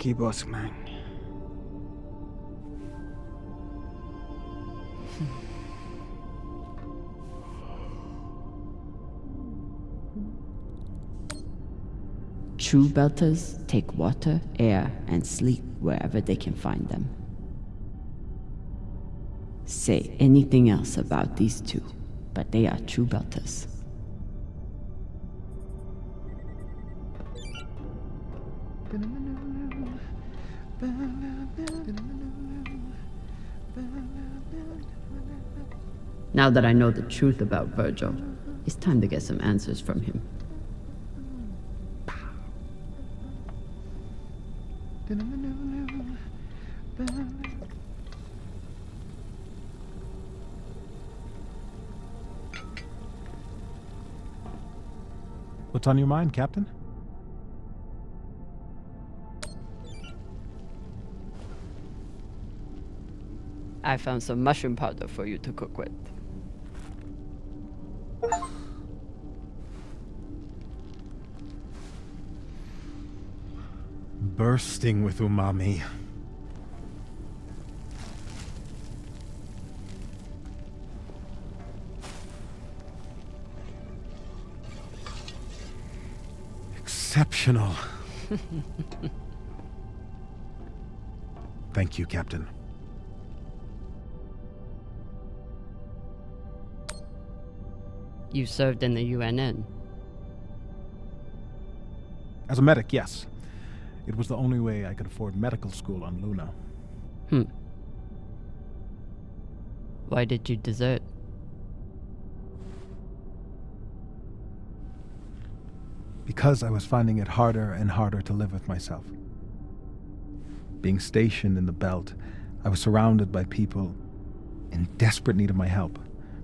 Jackie Bossman. true Belters take water, air, and sleep wherever they can find them. Say anything else about these two, but they are true Belters. Now that I know the truth about Virgil, it's time to get some answers from him. What's on your mind, Captain? I found some mushroom powder for you to cook with. Bursting with umami. Exceptional. Thank you, Captain. You served in the UNN. As a medic, yes. It was the only way I could afford medical school on Luna. Why did you desert? Because I was finding it harder and harder to live with myself. Being stationed in the belt, I was surrounded by people in desperate need of my help.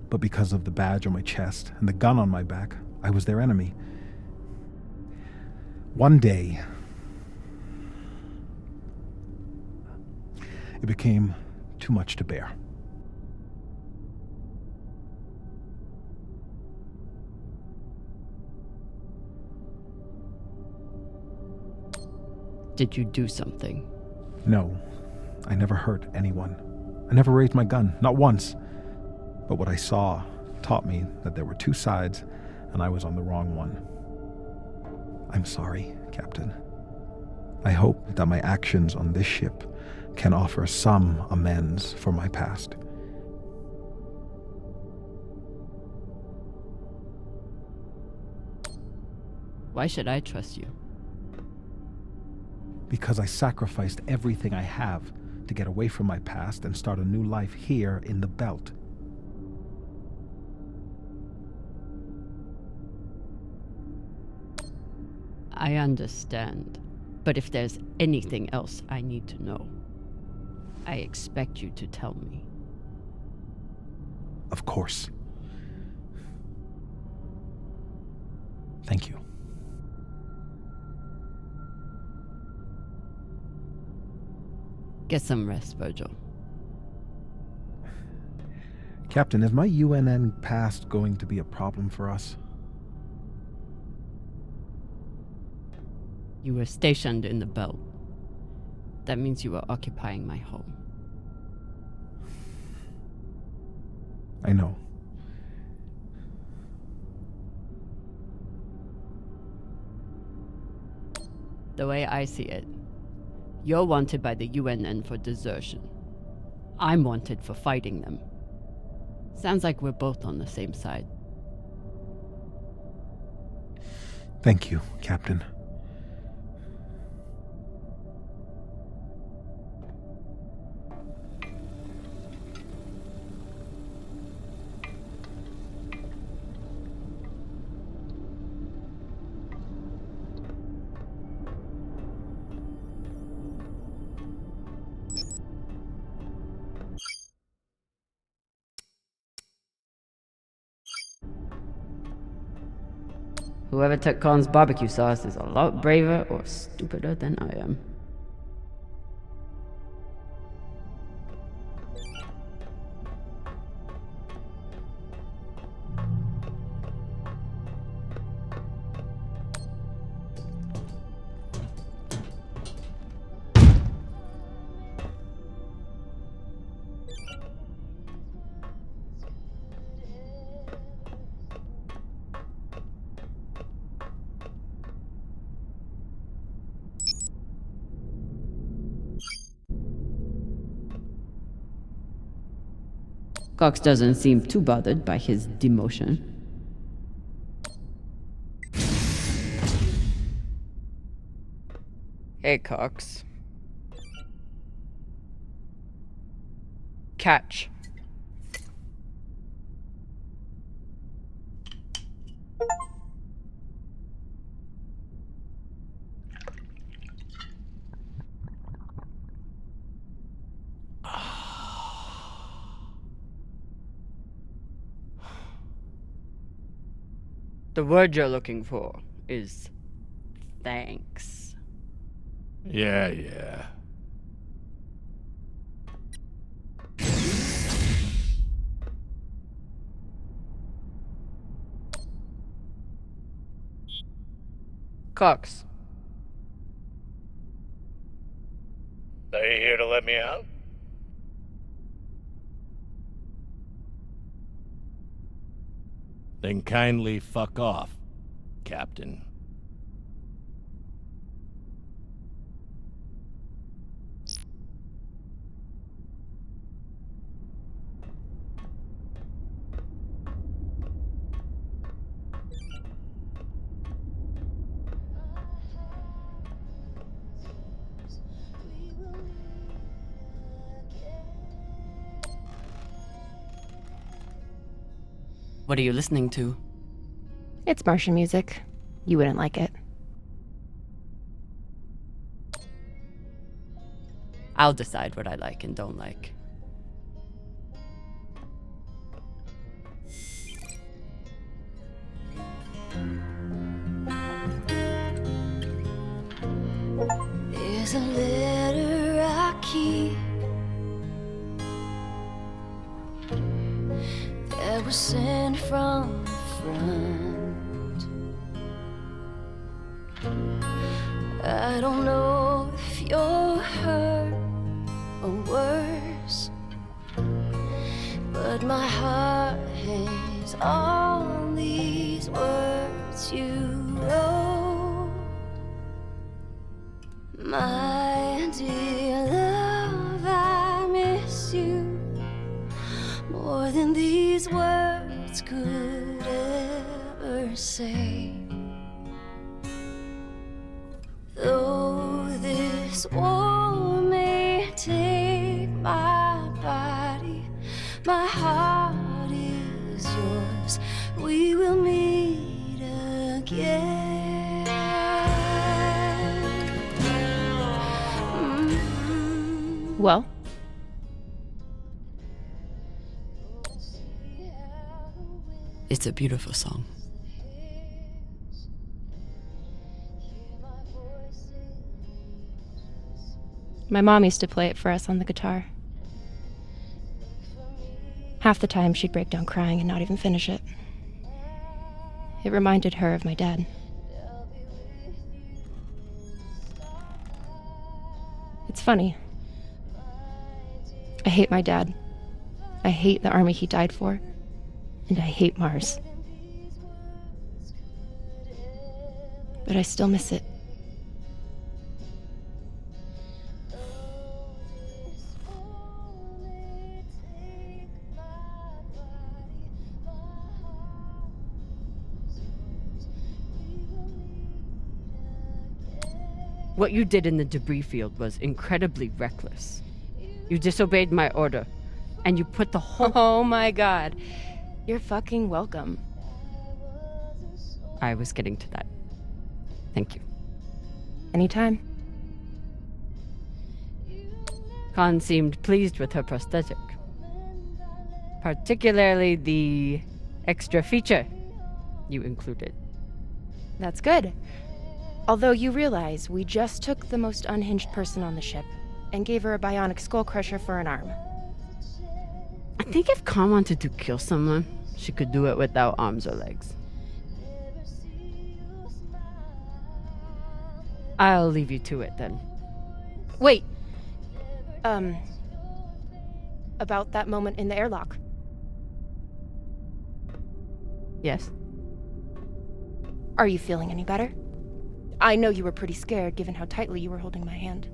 But because of the badge on my chest and the gun on my back, I was their enemy. One day, it became too much to bear. Did you do something? No, I never hurt anyone. I never raised my gun, not once. But what I saw taught me that there were two sides, and I was on the wrong one. I'm sorry, Captain. I hope that my actions on this ship can offer some amends for my past. Why should I trust you? Because I sacrificed everything I have to get away from my past and start a new life here in the belt. I understand. But if there's anything else I need to know, I expect you to tell me. Of course. Thank you. Get some rest, Virgil. Captain, is my UNN past going to be a problem for us? You were stationed in the belt. That means you were occupying my home. I know. The way I see it, you're wanted by the UNN for desertion. I'm wanted for fighting them. Sounds like we're both on the same side. Thank you, Captain. Whoever took Khan's barbecue sauce is a lot braver or stupider than I am. Cox doesn't seem too bothered by his demotion. Hey, Cox. Catch. The word you're looking for is thanks. Yeah. Cox. Are you here to let me out? Then kindly fuck off, Captain. What are you listening to? It's Martian music. You wouldn't like it. I'll decide what I like and don't like. There's a letter I keep that was sent from the front. I don't know if you're hurt or worse, but my heart hangs on these words you wrote. My dear love, I miss you more than these words could ever say. Though this war may take my body, my heart is yours. We will meet again. Well, It's a beautiful song. my mom used to play it for us on the guitar. Half the time she'd break down crying and not even finish it. It reminded her of my dad. It's funny. I hate my dad. I hate the army he died for. And I hate Mars. But I still miss it. What you did in the debris field was incredibly reckless. You disobeyed my order, and you put the whole... Oh my god. You're fucking welcome. I was getting to that. Thank you. Anytime. Khan seemed pleased with her prosthetic. Particularly the extra feature you included. That's good. Although you realize we just took the most unhinged person on the ship and gave her a bionic skull crusher for an arm. I think if Khan wanted to kill someone, she could do it without arms or legs. I'll leave you to it then. Wait. About that moment in the airlock. Yes? Are you feeling any better? I know you were pretty scared given how tightly you were holding my hand.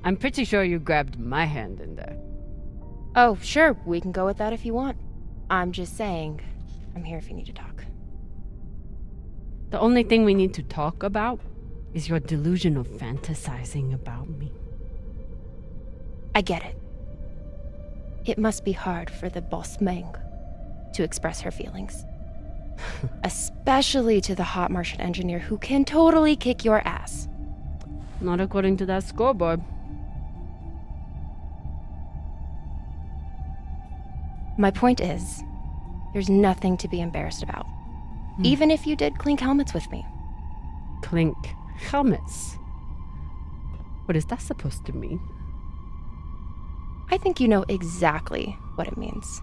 I'm pretty sure you grabbed my hand in there. Oh, sure, we can go with that if you want. I'm just saying, I'm here if you need to talk. The only thing we need to talk about is your delusional fantasizing about me. I get it. It must be hard for the boss Meng to express her feelings. Especially to the hot Martian engineer who can totally kick your ass. Not according to that scoreboard. My point is, there's nothing to be embarrassed about. Even if you did clink helmets with me. Clink helmets? What is that supposed to mean? I think you know exactly what it means.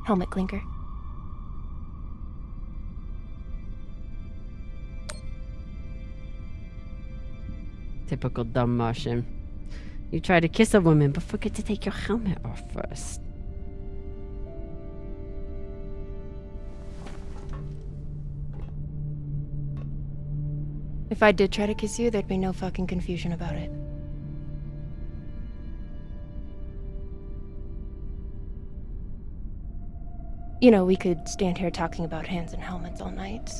Helmet clinker. Typical dumb Martian. You try to kiss a woman, but forget to take your helmet off first. If I did try to kiss you, there'd be no fucking confusion about it. You know, we could stand here talking about hands and helmets all night.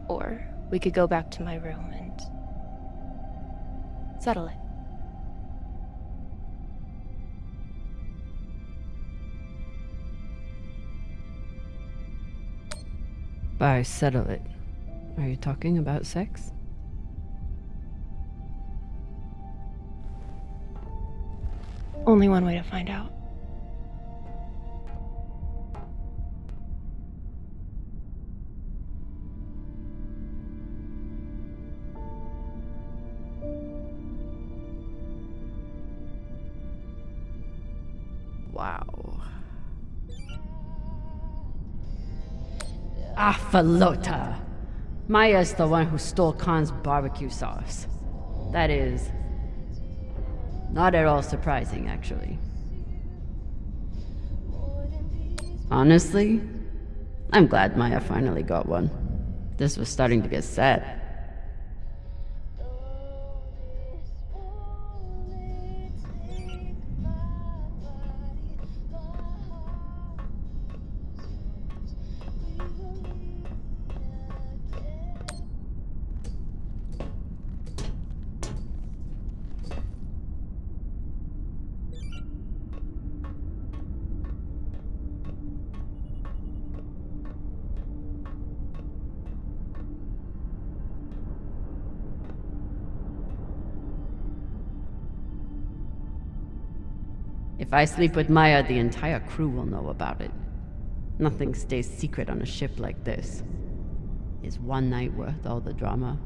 Or we could go back to my room and settle it. By settle it, are you talking about sex? Only one way to find out. Wow. Afalota. Maya's the one who stole Khan's barbecue sauce. That is not at all surprising, actually. Honestly, I'm glad Maya finally got one. This was starting to get sad. If I sleep with Maya, the entire crew will know about it. Nothing stays secret on a ship like this. Is one night worth all the drama?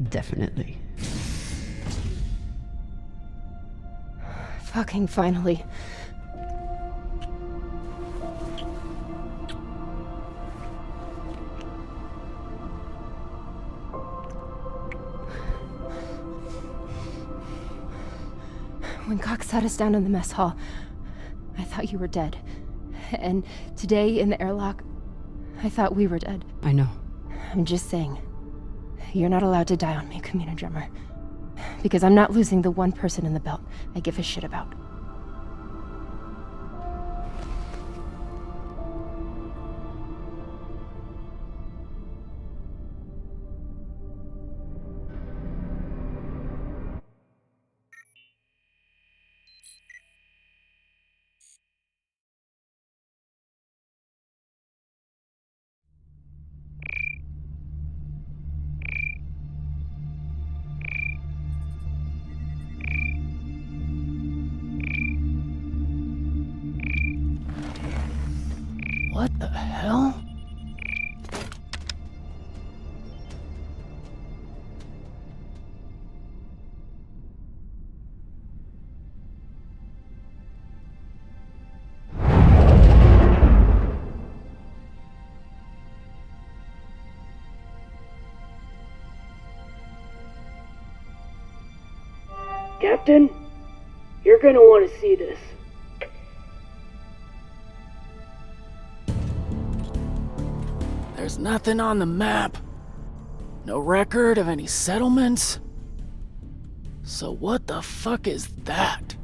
Definitely. Fucking finally. When Cox sat us down in the mess hall, I thought you were dead. And today in the airlock, I thought we were dead. I know. I'm just saying, you're not allowed to die on me, Communal Drummer. Because I'm not losing the one person in the belt I give a shit about. What the hell? Captain, you're gonna want to see this. There's nothing on the map. No record of any settlements. So what the fuck is that?